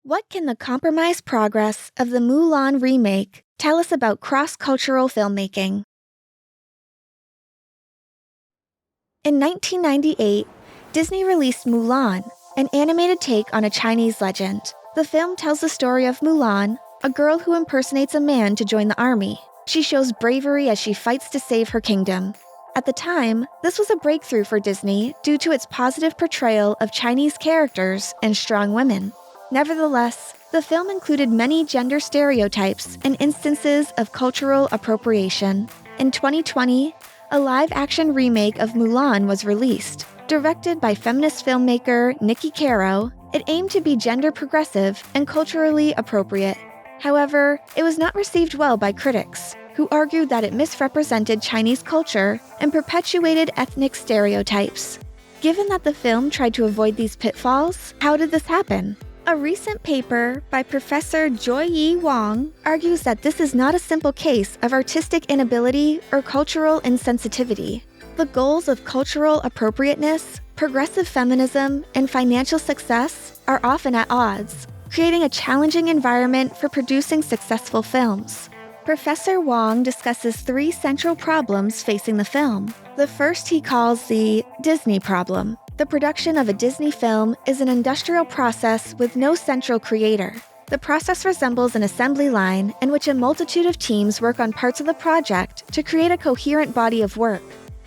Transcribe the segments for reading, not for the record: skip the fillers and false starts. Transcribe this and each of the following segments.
What can the compromised progress of the Mulan remake tell us about cross-cultural filmmaking? In 1998, Disney released Mulan, an animated take on a Chinese legend. The film tells the story of Mulan, a girl who impersonates a man to join the army. She shows bravery as she fights to save her kingdom. At the time, this was a breakthrough for Disney due to its positive portrayal of Chinese characters and strong women. Nevertheless, the film included many gender stereotypes and instances of cultural appropriation. In 2020, a live-action remake of Mulan was released. Directed by feminist filmmaker Niki Caro, it aimed to be gender progressive and culturally appropriate. However, it was not received well by critics, who argued that it misrepresented Chinese culture and perpetuated ethnic stereotypes. Given that the film tried to avoid these pitfalls, how did this happen? A recent paper by Professor Joyi Wang argues that this is not a simple case of artistic inability or cultural insensitivity. The goals of cultural appropriateness, progressive feminism, and financial success are often at odds, creating a challenging environment for producing successful films. Professor Wang discusses three central problems facing the film. The first he calls the Disney problem. The production of a Disney film is an industrial process with no central creator. The process resembles an assembly line in which a multitude of teams work on parts of the project to create a coherent body of work.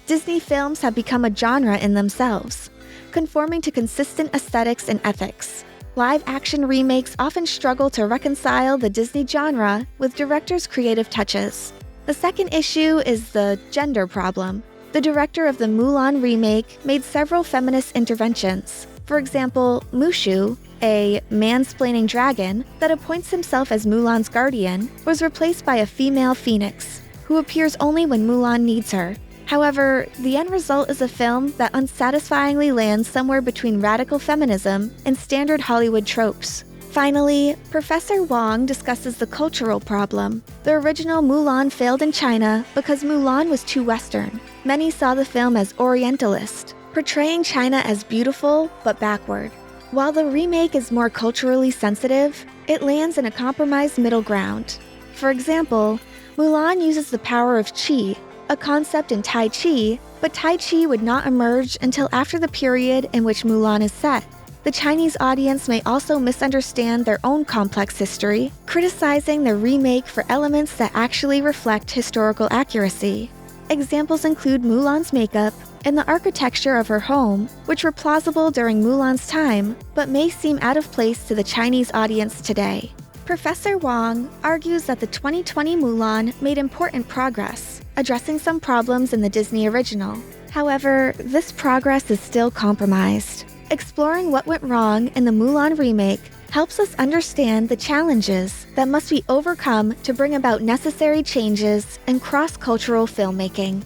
Disney films have become a genre in themselves, conforming to consistent aesthetics and ethics. Live-action remakes often struggle to reconcile the Disney genre with directors' creative touches. The second issue is the gender problem. The director of the Mulan remake made several feminist interventions. For example, Mushu, a mansplaining dragon that appoints himself as Mulan's guardian, was replaced by a female phoenix, who appears only when Mulan needs her. However, the end result is a film that unsatisfyingly lands somewhere between radical feminism and standard Hollywood tropes. Finally, Professor Wang discusses the cultural problem. The original Mulan failed in China because Mulan was too Western. Many saw the film as Orientalist, portraying China as beautiful but backward. While the remake is more culturally sensitive, it lands in a compromised middle ground. For example, Mulan uses the power of qi, a concept in Tai Chi, but Tai Chi would not emerge until after the period in which Mulan is set. The Chinese audience may also misunderstand their own complex history, criticizing the remake for elements that actually reflect historical accuracy. Examples include Mulan's makeup and the architecture of her home, which were plausible during Mulan's time, but may seem out of place to the Chinese audience today. Professor Wang argues that the 2020 Mulan made important progress, addressing some problems in the Disney original. However, this progress is still compromised. Exploring what went wrong in the Mulan remake helps us understand the challenges that must be overcome to bring about necessary changes in cross-cultural filmmaking.